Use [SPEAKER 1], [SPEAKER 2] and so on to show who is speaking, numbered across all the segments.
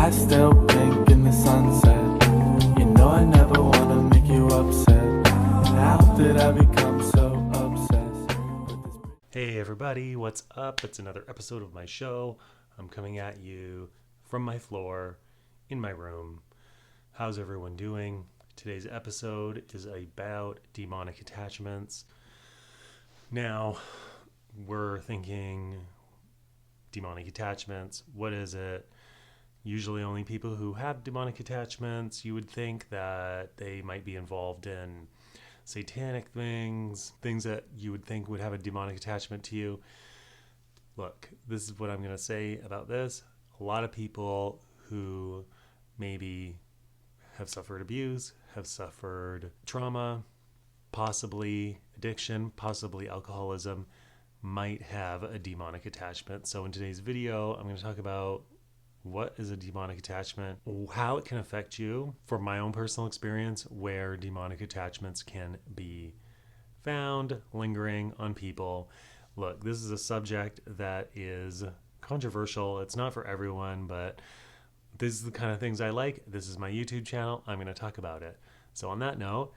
[SPEAKER 1] sky still pink in the sunset. You know I never wanna make you upset. How did I become so obsessed with this?
[SPEAKER 2] Hey everybody, what's up? It's another episode of my show. I'm coming at you from my floor in my room. How's everyone doing? Today's episode is about demonic attachments. Now, we're thinking demonic attachments. What is it? Usually only people who have demonic attachments, you would think that they might be involved in satanic things that you would think would have a demonic attachment to you. Look, this is what I'm going to say about this. A lot of people who maybe have suffered abuse, have suffered trauma, possibly addiction, possibly alcoholism, might have a demonic attachment. So in today's video, I'm going to talk about what is a demonic attachment, how it can affect you, from my own personal experience, where demonic attachments can be found lingering on people. Look, this is a subject that is controversial. It's not for everyone, but this is the kind of things I like. This is my YouTube channel. I'm going to talk about it. So on that note,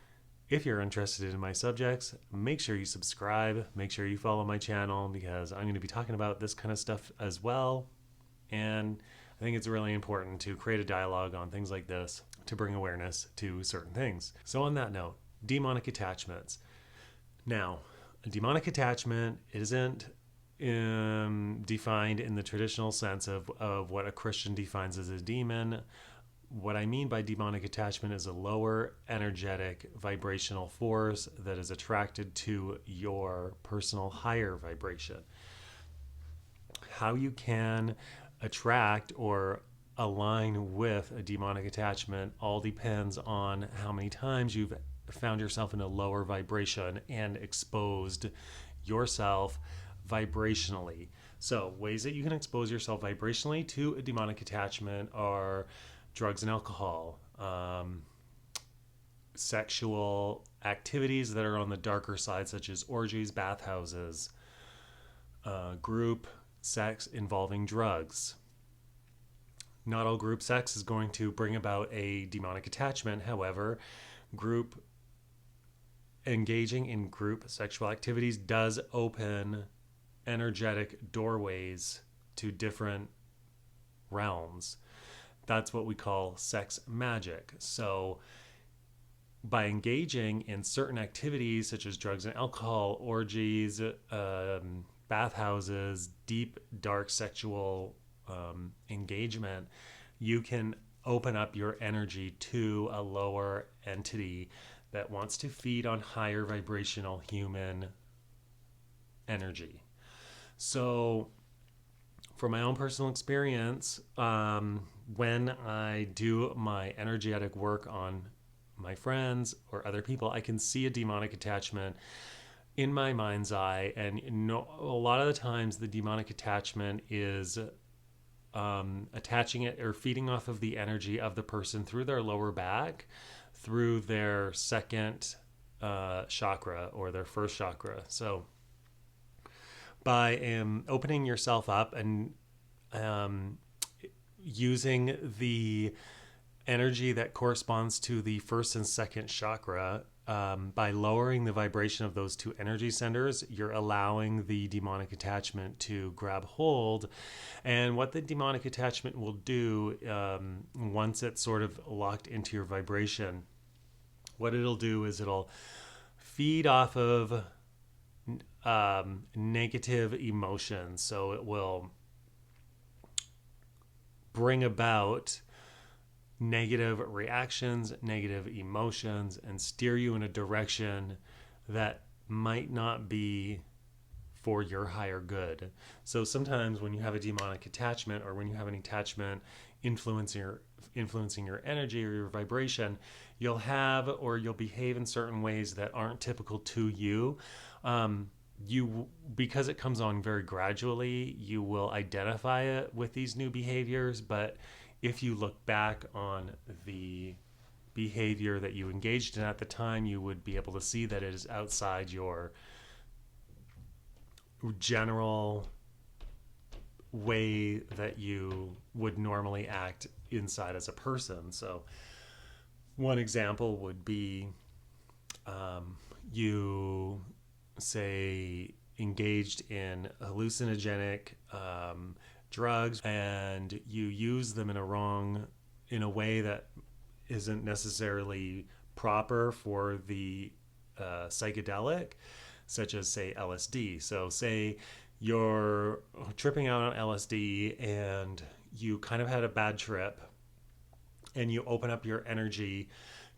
[SPEAKER 2] if you're interested in my subjects, make sure you subscribe, make sure you follow my channel, because I'm going to be talking about this kind of stuff as well. And I think it's really important to create a dialogue on things like this to bring awareness to certain things. So on that note, demonic attachments. Now, a demonic attachment isn't defined in the traditional sense of what a Christian defines as a demon. What I mean by demonic attachment is a lower energetic vibrational force that is attracted to your personal higher vibration. How you can attract or align with a demonic attachment all depends on how many times you've found yourself in a lower vibration and exposed yourself vibrationally. So ways that you can expose yourself vibrationally to a demonic attachment are drugs and alcohol, sexual activities that are on the darker side, such as orgies, bathhouses, group sex involving drugs. Not all group sex is going to bring about a demonic attachment. However, engaging in group sexual activities does open energetic doorways to different realms. That's what we call sex magic. So by engaging in certain activities such as drugs and alcohol, orgies, bathhouses, deep, dark sexual engagement, you can open up your energy to a lower entity that wants to feed on higher vibrational human energy. So from my own personal experience, when I do my energetic work on my friends or other people, I can see a demonic attachment in my mind's eye. And a lot of the times the demonic attachment is attaching it or feeding off of the energy of the person through their lower back, through their second chakra or their first chakra. So by opening yourself up and using the energy that corresponds to the first and second chakra, by lowering the vibration of those two energy centers, you're allowing the demonic attachment to grab hold. And what the demonic attachment will do, once it's sort of locked into your vibration, what it'll do is it'll feed off of negative emotions. So it will bring about negative reactions, negative emotions, and steer you in a direction that might not be for your higher good. So sometimes when you have a demonic attachment, or when you have an attachment influencing your energy or your vibration, you'll behave in certain ways that aren't typical to you. Because it comes on very gradually, you will identify it with these new behaviors. But if you look back on the behavior that you engaged in at the time, you would be able to see that it is outside your general way that you would normally act inside as a person. So one example would be you say engaged in hallucinogenic drugs, and you use them in a way that isn't necessarily proper for the psychedelic, such as say LSD. So say you're tripping out on LSD and you kind of had a bad trip, and you open up your energy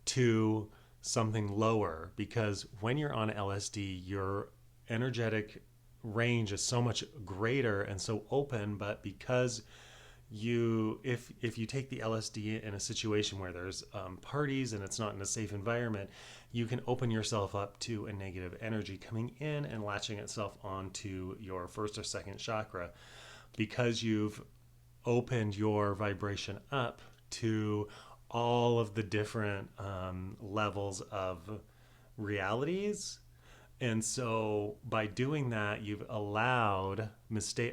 [SPEAKER 2] to something lower, because when you're on LSD, your energetic range is so much greater and so open. But because if you take the LSD in a situation where there's parties and it's not in a safe environment, you can open yourself up to a negative energy coming in and latching itself onto your first or second chakra, because you've opened your vibration up to all of the different levels of realities. And so by doing that,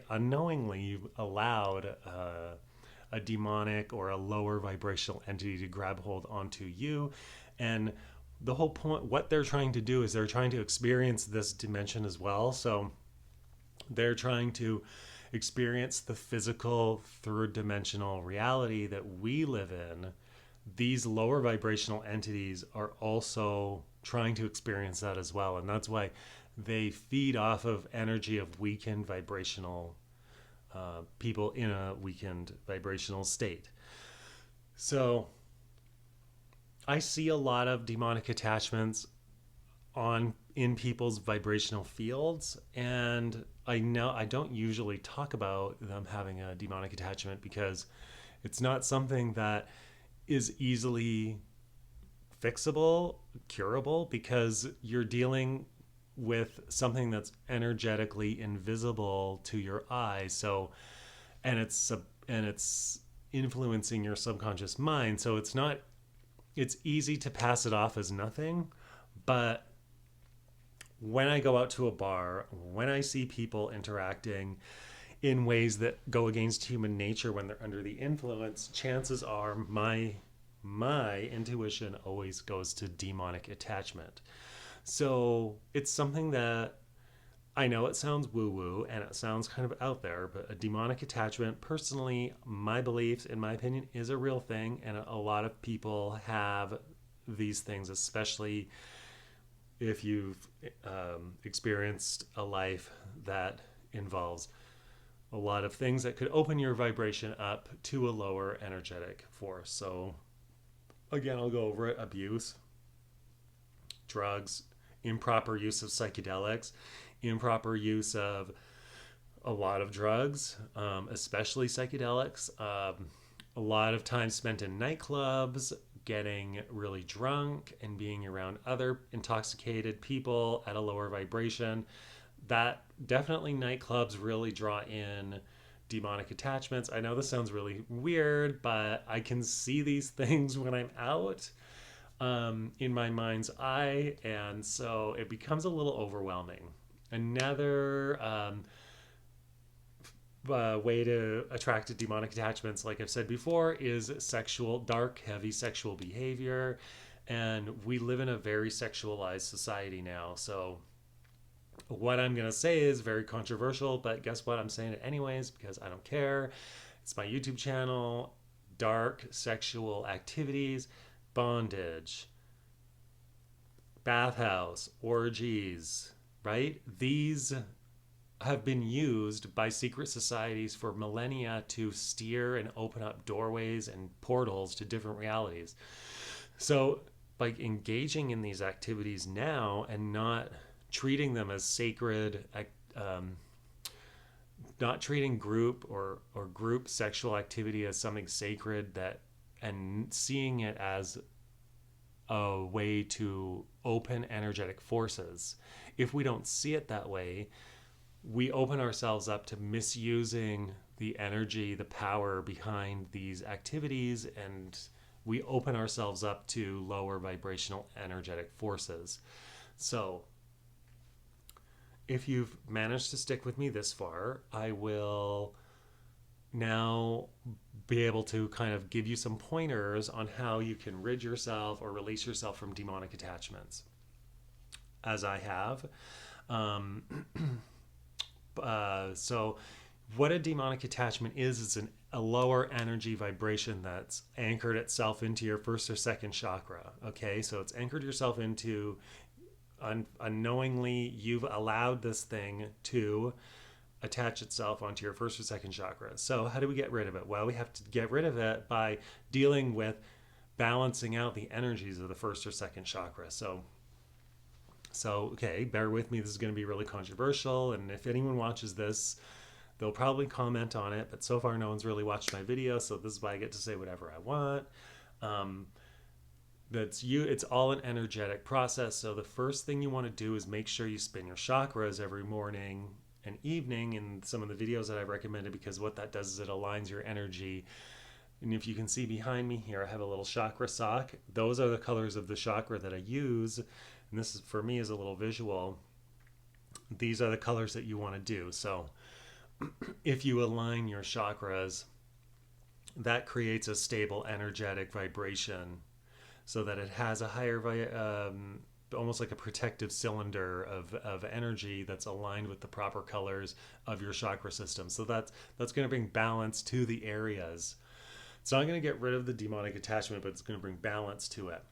[SPEAKER 2] unknowingly, you've allowed a demonic or a lower vibrational entity to grab hold onto you. And the whole point, what they're trying to do is they're trying to experience this dimension as well. So they're trying to experience the physical third dimensional reality that we live in. These lower vibrational entities are also trying to experience that as well. And that's why they feed off of energy of weakened vibrational people in a weakened vibrational state. So I see a lot of demonic attachments in people's vibrational fields, and I don't usually talk about them having a demonic attachment because it's not something that is easily fixable, curable, because you're dealing with something that's energetically invisible to your eyes. So, and it's influencing your subconscious mind. So it's easy to pass it off as nothing. But when I go out to a bar, when I see people interacting in ways that go against human nature when they're under the influence, chances are my intuition always goes to demonic attachment. So it's something that I know it sounds woo-woo and it sounds kind of out there, but a demonic attachment, personally, my beliefs, in my opinion, is a real thing. And a lot of people have these things, especially if you've experienced a life that involves a lot of things that could open your vibration up to a lower energetic force. So again, I'll go over it: abuse, drugs, improper use of psychedelics, improper use of a lot of drugs, especially psychedelics, a lot of time spent in nightclubs, getting really drunk and being around other intoxicated people at a lower vibration. That definitely, nightclubs really draw in demonic attachments. I know this sounds really weird, but I can see these things when I'm out in my mind's eye, and so it becomes a little overwhelming. Another way to attract demonic attachments, like I've said before, is dark, heavy sexual behavior. And we live in a very sexualized society now. So what I'm going to say is very controversial, but guess what? I'm saying it anyways because I don't care. It's my YouTube channel. Dark sexual activities, bondage, bathhouse, orgies, right? These have been used by secret societies for millennia to steer and open up doorways and portals to different realities. So by engaging in these activities now and not treating them as sacred, not treating group or group sexual activity as something sacred, and seeing it as a way to open energetic forces. If we don't see it that way, we open ourselves up to misusing the energy, the power behind these activities, and we open ourselves up to lower vibrational energetic forces. So if you've managed to stick with me this far, I will now be able to kind of give you some pointers on how you can rid yourself or release yourself from demonic attachments, as I have. Um, so, what a demonic attachment is a lower energy vibration that's anchored itself into your first or second chakra. Okay, so it's anchored yourself into, unknowingly, you've allowed this thing to attach itself onto your first or second chakra. So, how do we get rid of it? Well, we have to get rid of it by dealing with balancing out the energies of the first or second chakra. So okay, bear with me. This is going to be really controversial, and if anyone watches this, they'll probably comment on it. But so far, no one's really watched my video, so this is why I get to say whatever I want. It's all an energetic process. So the first thing you want to do is make sure you spin your chakras every morning and evening in some of the videos that I've recommended, because what that does is it aligns your energy. And if you can see behind me here, I have a little chakra sock. Those are the colors of the chakra that I use. And this is, for me, is a little visual. These are the colors that you want to do. So if you align your chakras, that creates a stable energetic vibration so that it has a higher, almost like a protective cylinder of energy that's aligned with the proper colors of your chakra system. So that's going to bring balance to the areas. It's not going to get rid of the demonic attachment, but it's going to bring balance to it.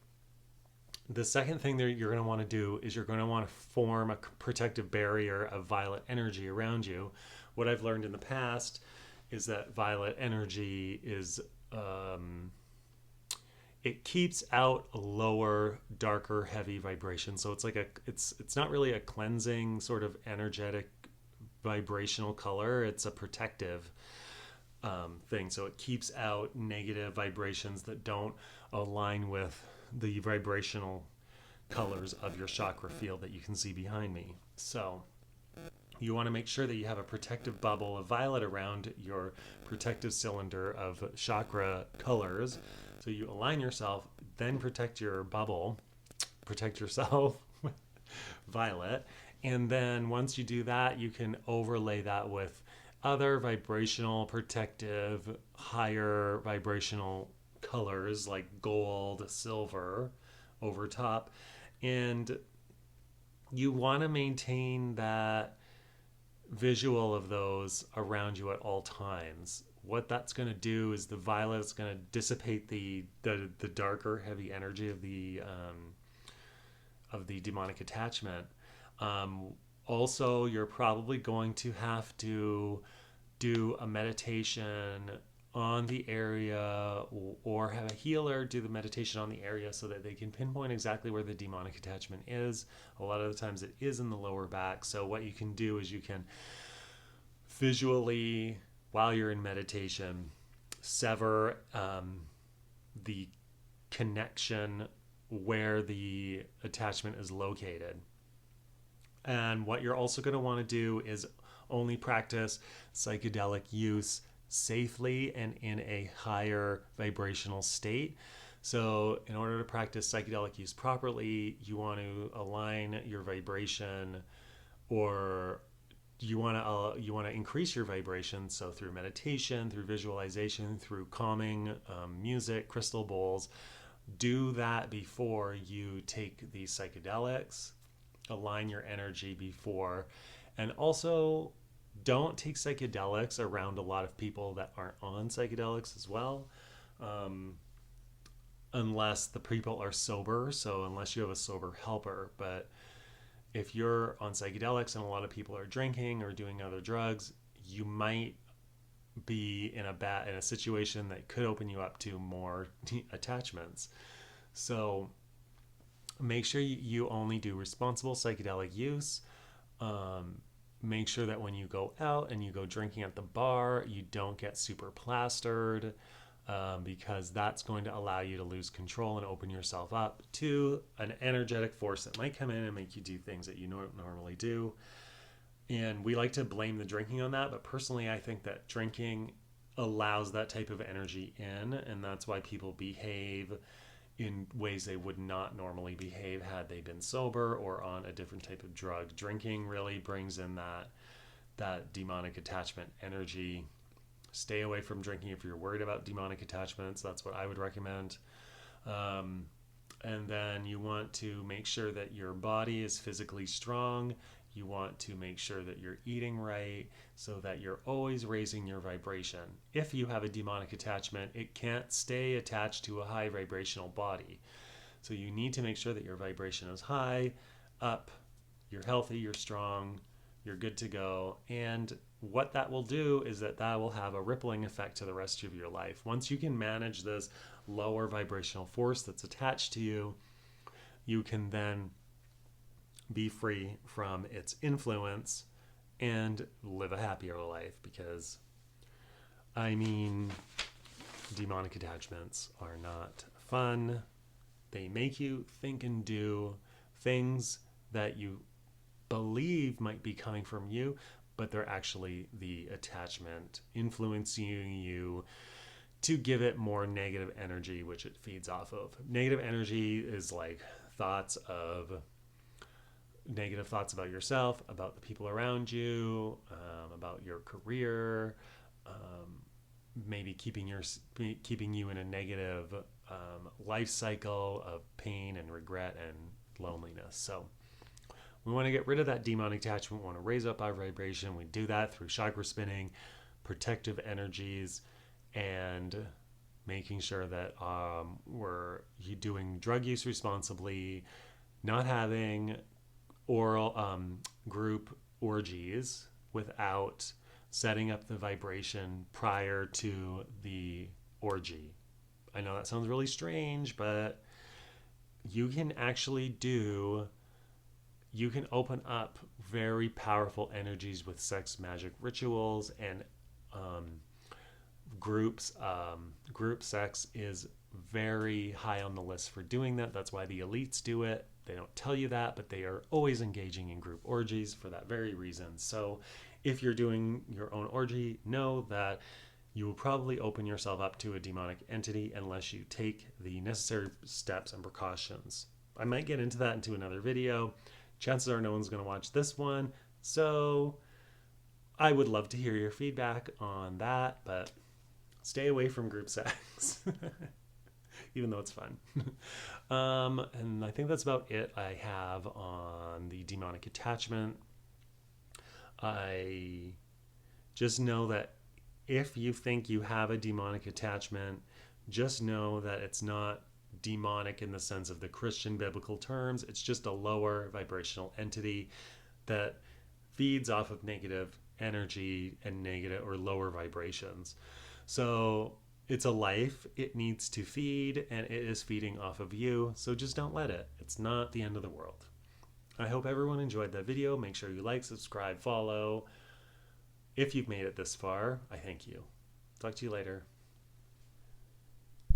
[SPEAKER 2] The second thing that you're going to want to do is you're going to want to form a protective barrier of violet energy around you. What I've learned in the past is that violet energy is, it keeps out a lower, darker, heavy vibration. So it's like it's not really a cleansing sort of energetic vibrational color. It's a protective thing. So it keeps out negative vibrations that don't align with the vibrational colors of your chakra field that you can see behind me. So you want to make sure that you have a protective bubble of violet around your protective cylinder of chakra colors. So you align yourself, then protect your bubble, protect yourself with violet. And then once you do that, you can overlay that with other vibrational, protective, higher vibrational colors like gold, silver over top. And you want to maintain that visual of those around you at all times. What that's going to do is the violet is going to dissipate the darker, heavy energy of the demonic attachment. Also, you're probably going to have to do a meditation on the area, or have a healer do the meditation on the area so that they can pinpoint exactly where the demonic attachment is. A lot of the times it is in the lower back. So what you can do is you can visually, while you're in meditation, sever the connection where the attachment is located. And what you're also going to want to do is only practice psychedelic use safely and in a higher vibrational state. So in order to practice psychedelic use properly, you want to align your vibration, or you want to increase your vibration. So through meditation, through visualization, through calming music, crystal bowls, do that before you take these psychedelics. Align your energy before. And also, don't take psychedelics around a lot of people that aren't on psychedelics as well, unless the people are sober. So unless you have a sober helper. But if you're on psychedelics and a lot of people are drinking or doing other drugs, you might be in a situation that could open you up to more attachments. So make sure you only do responsible psychedelic use. Make sure that when you go out and you go drinking at the bar, you don't get super plastered, because that's going to allow you to lose control and open yourself up to an energetic force that might come in and make you do things that you don't normally do. And we like to blame the drinking on that, but personally I think that drinking allows that type of energy in, and that's why people behave in ways they would not normally behave had they been sober or on a different type of drug. Drinking really brings in that demonic attachment energy Stay away from drinking if you're worried about demonic attachments. That's what I would recommend. And then you want to make sure that your body is physically strong. You want to make sure that you're eating right so that you're always raising your vibration. If you have a demonic attachment, it can't stay attached to a high vibrational body. So you need to make sure that your vibration is high, up, you're healthy, you're strong, you're good to go. And what that will do is that will have a rippling effect to the rest of your life. Once you can manage this lower vibrational force that's attached to you, you can then be free from its influence and live a happier life. Because, I mean, demonic attachments are not fun. They make you think and do things that you believe might be coming from you, but they're actually the attachment influencing you to give it more negative energy, which it feeds off of. Negative energy is like negative thoughts about yourself, about the people around you, about your career, maybe keeping you in a negative life cycle of pain and regret and loneliness. So we want to get rid of that demonic attachment. We want to raise up our vibration. We do that through chakra spinning, protective energies, and making sure that we're doing drug use responsibly, not having group orgies without setting up the vibration prior to the orgy. I know that sounds really strange, but you can open up very powerful energies with sex magic rituals and groups. Group sex is very high on the list for doing that. That's why the elites do it. They don't tell you that, but they are always engaging in group orgies for that very reason. So if you're doing your own orgy, know that you will probably open yourself up to a demonic entity unless you take the necessary steps and precautions. I might get into that into another video. Chances are no one's going to watch this one, so I would love to hear your feedback on that, but stay away from group sex, even though it's fun. And I think that's about it I have on the demonic attachment. I just know that if you think you have a demonic attachment, just know that it's not demonic in the sense of the Christian biblical terms. It's just a lower vibrational entity that feeds off of negative energy and negative or lower vibrations. So it's a life it needs to feed, and it is feeding off of you. So just don't let it. It's not the end of the world. I hope everyone enjoyed that video. Make sure you like, subscribe, follow. If you've made it this far, I thank you. Talk to you later.